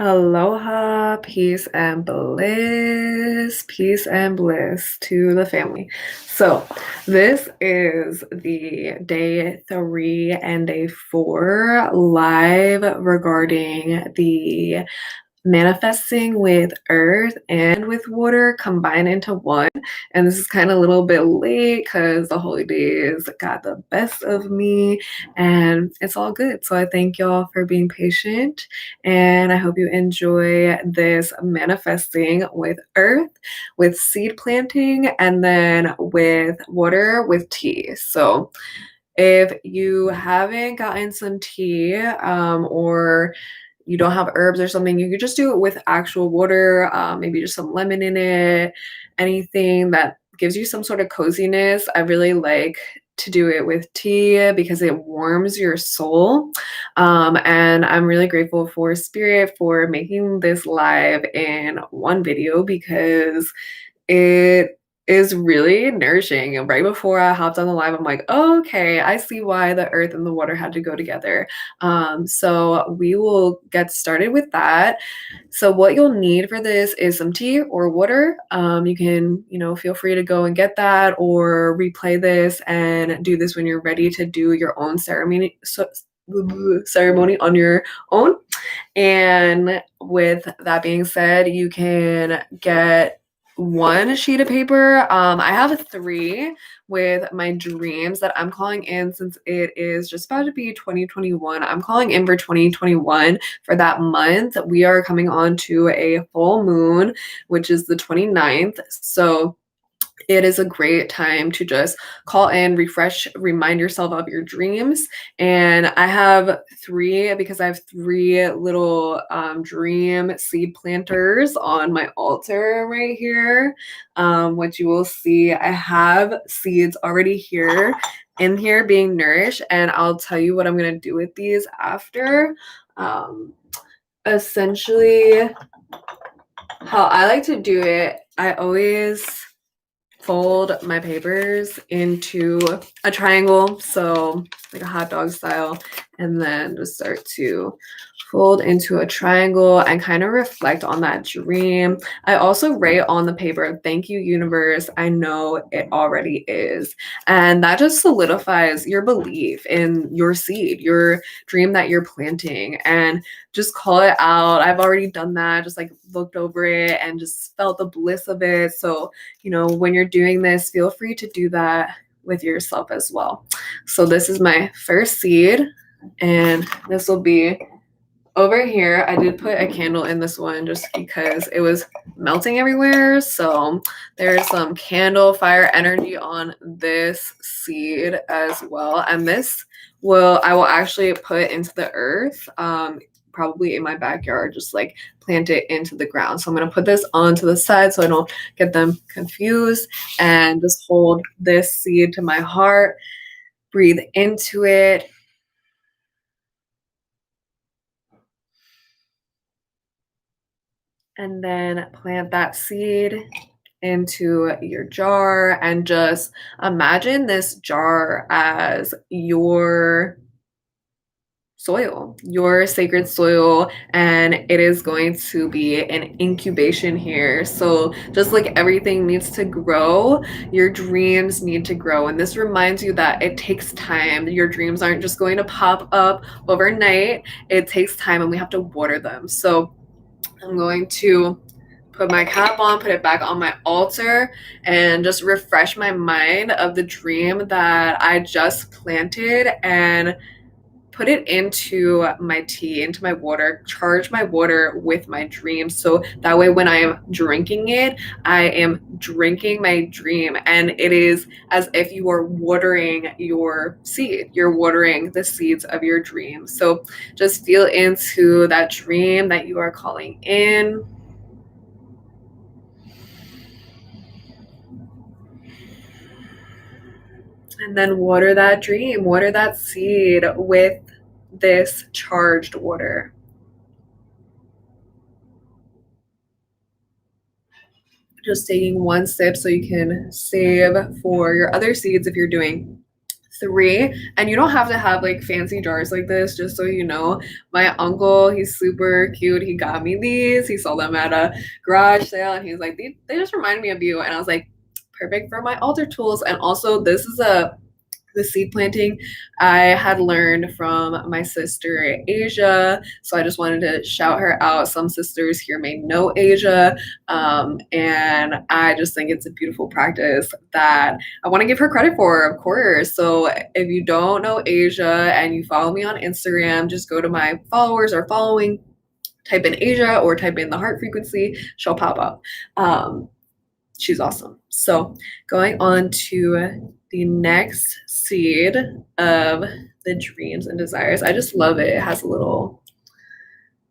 Aloha, peace and bliss to the family. So, this is the day 3 and day 4 live regarding the manifesting with earth and with water combined into one. And this is kind of a little bit late because the holidays got the best of me and it's all good. So I thank y'all for being patient and I hope you enjoy this manifesting with earth, with seed planting, and then with water with tea. So if you haven't gotten some tea or you don't have herbs or something, you could just do it with actual water, maybe just some lemon in it, anything that gives you some sort of coziness. I really like to do it with tea because it warms your soul. And I'm really grateful for Spirit for making this live in one video because it is really nourishing. And right before I hopped on the live, I'm like, oh, okay, I see why the earth and the water had to go together. So we will get started with that. So what you'll need for this is some tea or water. You can, feel free to go and get that or replay this and do this when you're ready to do your own ceremony. Ceremony on your own. And with that being said, you can get one sheet of paper. I have 3 with my dreams that I'm calling in since it is just about to be 2021. I'm calling in for 2021 for that month. We are coming on to a full moon, which is the 29th. So it is a great time to just call in, refresh, remind yourself of your dreams. And I have 3 because I have 3 little dream seed planters on my altar right here, which you will see. I have seeds already here in here being nourished, and I'll tell you what I'm going to do with these after. Essentially, how I like to do it, I always fold my papers into a triangle, so like a hot dog style, and then just start to fold into a triangle and kind of reflect on that dream. I also write on the paper, thank you, universe. I know it already is. And that just solidifies your belief in your seed, your dream that you're planting, and just call it out. I've already done that, just like looked over it and just felt the bliss of it. So, when you're doing this, feel free to do that with yourself as well. So this is my first seed, and this will be over here. I did put a candle in this one just because it was melting everywhere. So there's some candle fire energy on this seed as well. And this I will actually put into the earth, probably in my backyard, just like plant it into the ground. So I'm going to put this onto the side so I don't get them confused and just hold this seed to my heart, breathe into it. And then plant that seed into your jar and just imagine this jar as your soil, your sacred soil, and it is going to be an incubation here. So just like everything needs to grow, your dreams need to grow. And this reminds you that it takes time. Your dreams aren't just going to pop up overnight. It takes time and we have to water them. So I'm going to put my cap on, put it back on my altar, and just refresh my mind of the dream that I just planted and put it into my tea, into my water, charge my water with my dream. So that way, when I am drinking it, I am drinking my dream. And it is as if you are watering your seed, you're watering the seeds of your dream. So just feel into that dream that you are calling in. And then water that dream, water that seed with this charged water. Just taking one sip so you can save for your other seeds if you're doing 3. And you don't have to have like fancy jars like this, just so you know. My uncle, he's super cute. He got me these. He saw them at a garage sale and he was like, they just remind me of you. And I was like, perfect for my altar tools. And also, this is the seed planting I had learned from my sister Asia. So I just wanted to shout her out. Some sisters here may know Asia. And I just think it's a beautiful practice that I want to give her credit for, of course. So if you don't know Asia and you follow me on Instagram, just go to my followers or following, type in Asia or type in the heart frequency, she'll pop up. She's awesome. So going on to the next seed of the dreams and desires. I just love it. It has a little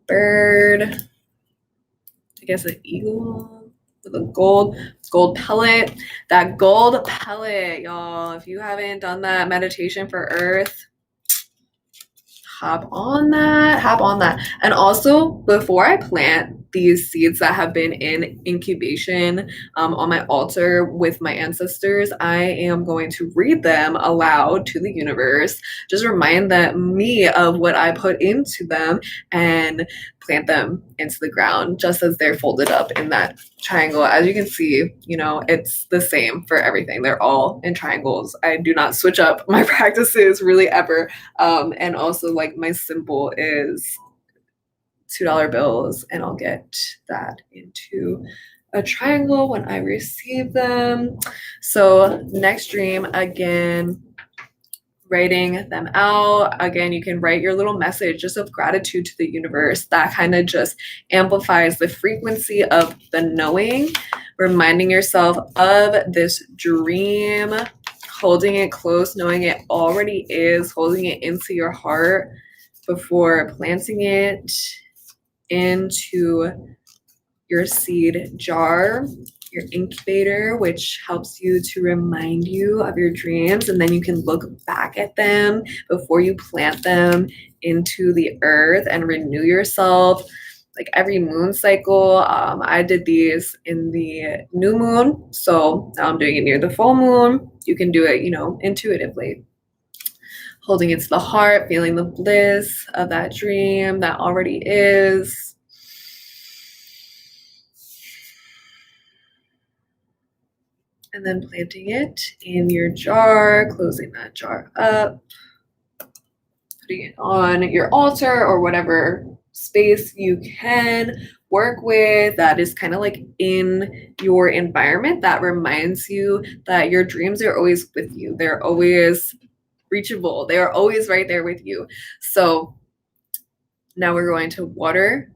bird, I guess an eagle with a gold pellet. That gold pellet, y'all. If you haven't done that meditation for Earth, hop on that. And also, before I plant these seeds that have been in incubation on my altar with my ancestors, I am going to read them aloud to the universe, just remind me of what I put into them, and plant them into the ground just as they're folded up in that triangle. As you can see, it's the same for everything. They're all in triangles. I do not switch up my practices really ever. And also, like, my symbol is $2 bills, and I'll get that into a triangle when I receive them. So next dream, again, writing them out. Again, you can write your little message just of gratitude to the universe. That kind of just amplifies the frequency of the knowing, reminding yourself of this dream, holding it close, knowing it already is, holding it into your heart before planting it into your seed jar, your incubator, which helps you to remind you of your dreams. And then you can look back at them before you plant them into the earth and renew yourself. Like every moon cycle, I did these in the new moon. So now I'm doing it near the full moon. You can do it, intuitively. Holding it to the heart, feeling the bliss of that dream that already is. And then planting it in your jar, closing that jar up, putting it on your altar or whatever space you can work with that is kind of like in your environment that reminds you that your dreams are always with you. They're always reachable. They are always right there with you. So now we're going to water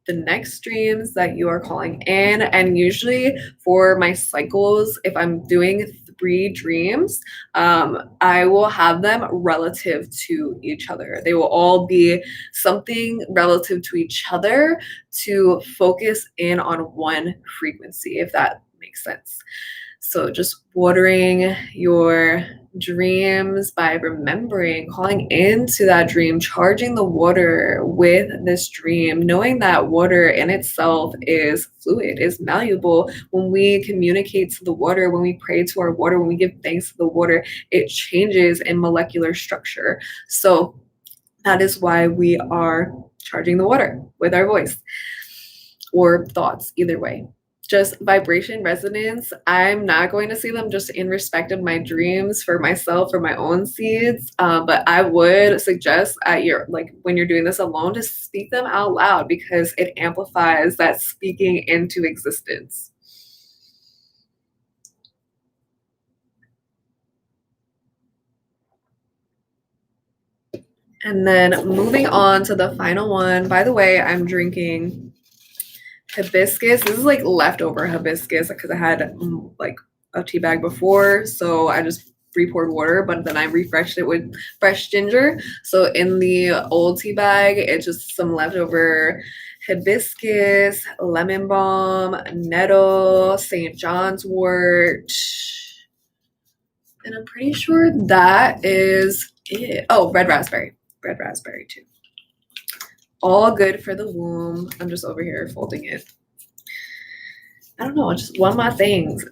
the next dreams that you are calling in. And usually for my cycles, if I'm doing 3 dreams, I will have them relative to each other. They will all be something relative to each other to focus in on one frequency, if that makes sense. So just watering your dreams by remembering, calling into that dream, charging the water with this dream, knowing that water in itself is fluid, is malleable. When we communicate to the water, when we pray to our water, when we give thanks to the water, it changes in molecular structure. So that is why we are charging the water with our voice or thoughts, either way. Just vibration resonance. I'm not going to see them just in respect of my dreams for myself, for my own seeds. But I would suggest when you're doing this alone, to speak them out loud because it amplifies that speaking into existence. And then moving on to the final one. By the way, I'm drinking hibiscus. This is like leftover hibiscus because I had like a tea bag before, so I just re-poured water, but then I refreshed it with fresh ginger. So in the old tea bag, it's just some leftover hibiscus, lemon balm, nettle, St. John's wort, and I'm pretty sure that is it. Oh, red raspberry too. All good for the womb. I'm just over here folding it. I don't know, just one of my things.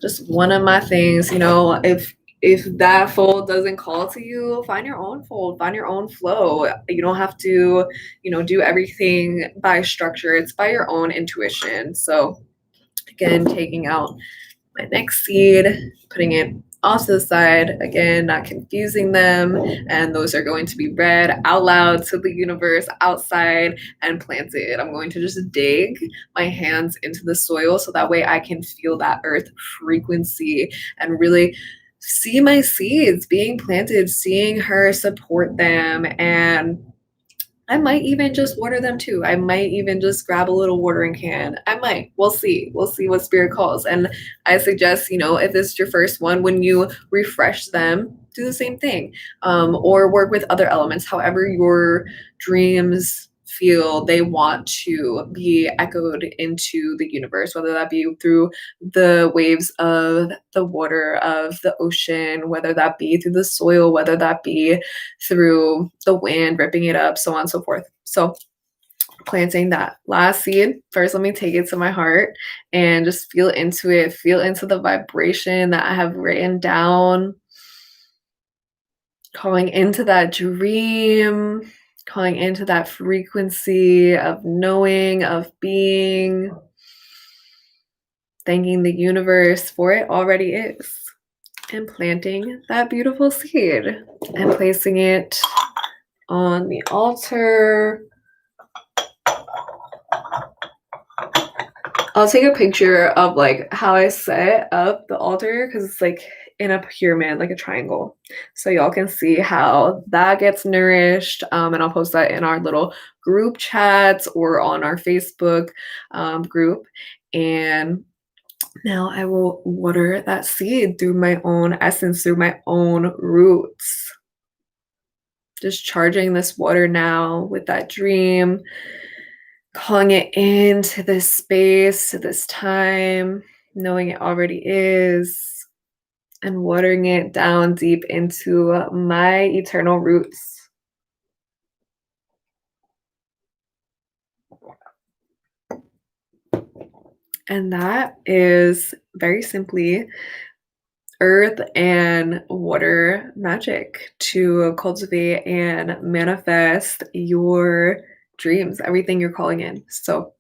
If If that fold doesn't call to you, find your own fold, find your own flow. You don't have to, do everything by structure. It's by your own intuition. So again, taking out my next seed, putting it off to the side, again, not confusing them. And those are going to be read out loud to the universe outside and planted. I'm going to just dig my hands into the soil so that way I can feel that earth frequency and really see my seeds being planted, seeing her support them. And I might even just water them too. I might even just grab a little watering can. I might. We'll see. We'll see what spirit calls. And I suggest, if this is your first one, when you refresh them, do the same thing. Or work with other elements, however your dreams feel they want to be echoed into the universe, whether that be through the waves of the water of the ocean, whether that be through the soil, whether that be through the wind ripping it up, so on and so forth. So planting that last seed first, let me take it to my heart and just feel into it, feel into the vibration that I have written down, calling into that dream, calling into that frequency of knowing, of being, thanking the universe for it already is, and planting that beautiful seed and placing it on the altar. I'll take a picture of like how I set up the altar because it's like in a pyramid, like a triangle. So y'all can see how that gets nourished. And I'll post that in our little group chats or on our Facebook group. And now I will water that seed through my own essence, through my own roots. Just charging this water now with that dream, calling it into this space, to this time, knowing it already is, and watering it down deep into my eternal roots. And that is very simply earth and water magic to cultivate and manifest your dreams, everything you're calling in. So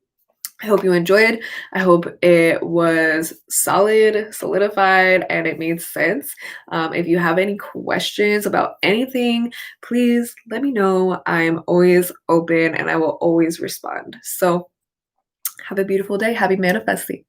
I hope you enjoyed. I hope it was solid, solidified, and it made sense. If you have any questions about anything, please let me know. I'm always open and I will always respond. So have a beautiful day. Happy manifesting.